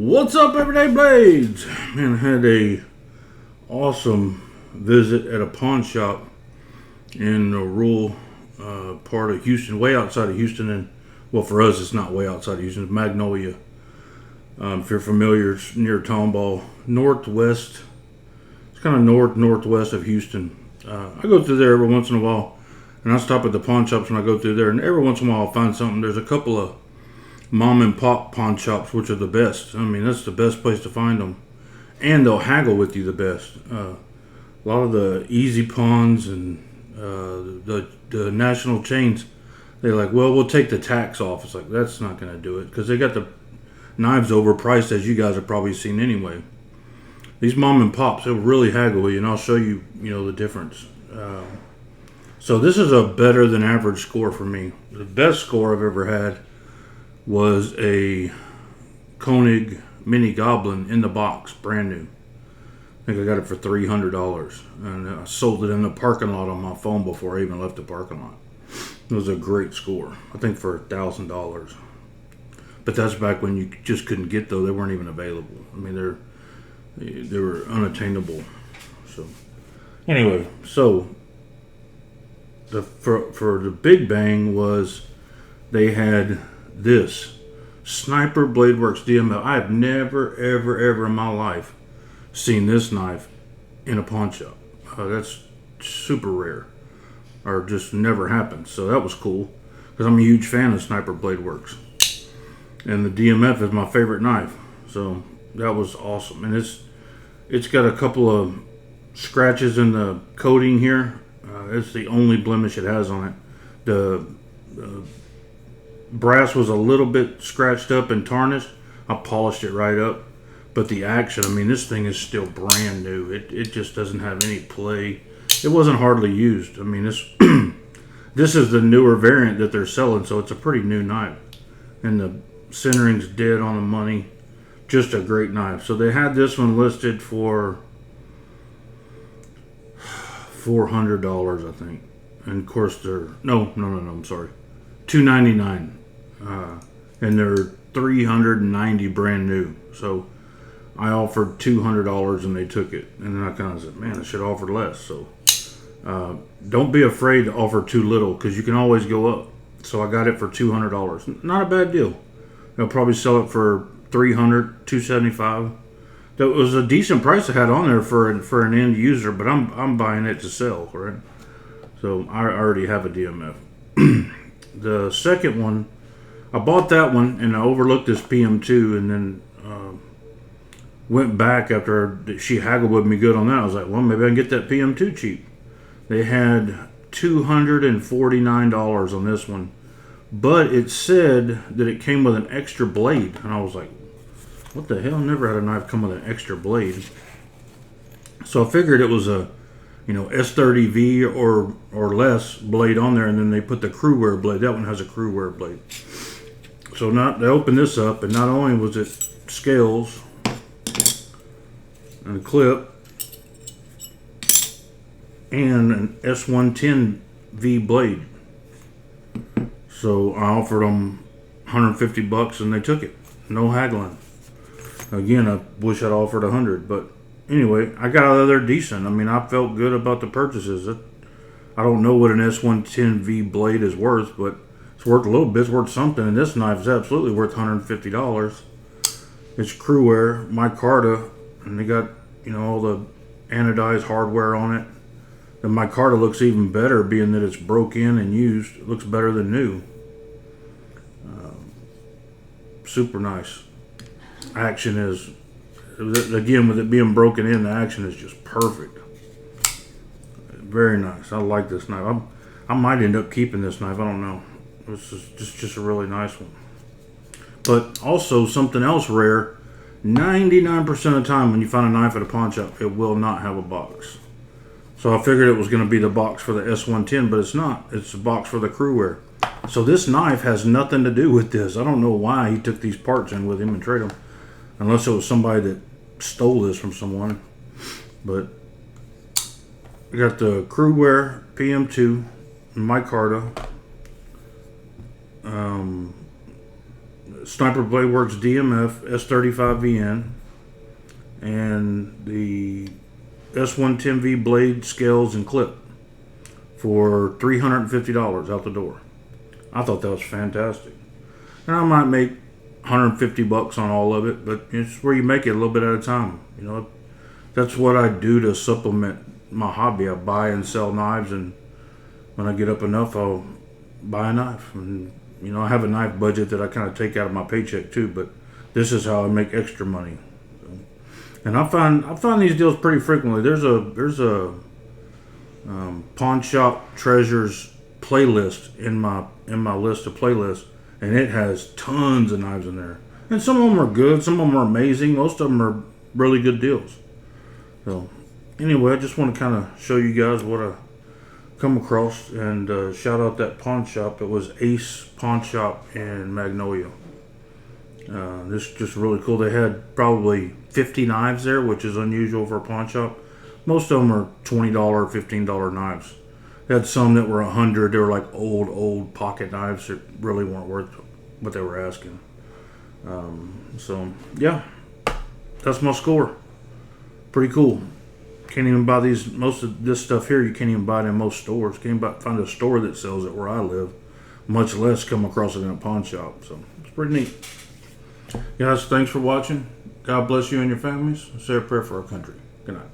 What's up, Everyday Blades? Man, I had a awesome visit at a pawn shop in a rural part of Houston, way outside of Houston. And well, for us, it's not way outside of Houston. It's Magnolia. If you're familiar, it's near Tomball, northwest. It's kind of northwest of Houston. I go through there every once in a while, and I stop at the pawn shops when I go through there. And every once in a while, I'll find something. There's a couple of mom and pop pawn shops, which are the best. I mean, that's the best place to find them, and they'll haggle with you the best. A lot of the easy pawns and the national chains, they're like, well, we'll take the tax off. It's like, that's not going to do it, because they got the knives overpriced, as you guys have probably seen anyway. These mom and pops, they'll really haggle with you, and I'll show you, the difference. So this is a better than average score for me. The best score I've ever had was a Koenig Mini Goblin in the box, brand new. I think I got it for $300, and I sold it in the parking lot on my phone before I even left the parking lot. It was a great score, I think for $1,000. But that's back when you just couldn't get those. They weren't even available. I mean, they were unattainable. So anyway, so for the Big Bang was they had this Sniper Blade Works DML. I have never, ever in my life seen this knife in a pawn shop. That's super rare, or just never happened. So that was cool, because I'm a huge fan of Sniper Blade Works, and the DMF is my favorite knife. So that was awesome, and it's got a couple of scratches in the coating here. It's the only blemish it has on it. The brass was a little bit scratched up and tarnished. I polished it right up. But the action, I mean, this thing is still brand new. It just doesn't have any play. It wasn't hardly used. I mean, this this is the newer variant that they're selling, so it's a pretty new knife. And the centering's dead on the money. Just a great knife. So they had this one listed for $400, I think. And of course they're I'm sorry, $299. And they're $390 brand new. So I offered $200 and they took it. And then I kind of said, man, I should have offered less. So don't be afraid to offer too little, because you can always go up. So I got it for $200. Not a bad deal. They'll probably sell it for $300, $275. That was a decent price I had on there for an end user, but I'm buying it to sell, right? So I already have a DMF. The second one, I bought that one and I overlooked this PM2, and then went back after she haggled with me good on that. I was like, well, maybe I can get that PM2 cheap. They had $249 on this one, but it said that it came with an extra blade, and I was like, what the hell? Never had a knife come with an extra blade. So I figured it was a S30V or less blade on there, and then they put the crew wear blade. That one has a crew wear blade. So they opened this up, and not only was it scales and a clip and an S110V blade. So I offered them $150 and they took it. No haggling. Again, I wish I'd offered $100, but anyway, I got out of there decent. I mean, I felt good about the purchases. I don't know what an S110V blade is worth, but it's worth a little bit. It's worth something, and this knife is absolutely worth $150. It's crew wear, micarta, and they got all the anodized hardware on it. The micarta looks even better, being that it's broke in and used. It looks better than new. Super nice. Action is, again, with it being broken in, the action is just perfect. Very nice. I like this knife. I might end up keeping this knife. I don't know. This is just a really nice one. But also something else rare. 99% of the time when you find a knife at a pawn shop, it will not have a box. So I figured it was going to be the box for the S110, but it's not. It's a box for the crew wear. So this knife has nothing to do with this. I don't know why he took these parts in with him and traded them. Unless it was somebody that stole this from someone. But we got the crew wear PM2, micarta, Sniper Blade Works DMF S35VN and the S110V blade, scales, and clip for $350 out the door. I thought that was fantastic. And I might make $150 on all of it, but it's where you make it a little bit at a time. You know, that's what I do to supplement my hobby. I buy and sell knives, and when I get up enough, I'll buy a knife. And you know, I have a knife budget that I kind of take out of my paycheck too, but this is how I make extra money. So, and I find these deals pretty frequently. There's a pawn shop treasures playlist in my list of playlists, and it has tons of knives in there. And some of them are good, some of them are amazing, most of them are really good deals. So anyway, I just want to kind of show you guys what I come across, and shout out that pawn shop. It was Ace Pawn Shop in Magnolia. This is just really cool. They had probably 50 knives there, which is unusual for a pawn shop. Most of them are $20, $15 knives. They had some that were $100. They were like old pocket knives that really weren't worth what they were asking. So yeah, that's my score. Pretty cool. Can't even buy these. Most of this stuff here you can't even buy it in most stores. Can't even find a store that sells it where I live, much less come across it in a pawn shop. So it's pretty neat. Guys, thanks for watching. God bless you and your families. Say a prayer for our country. Good night.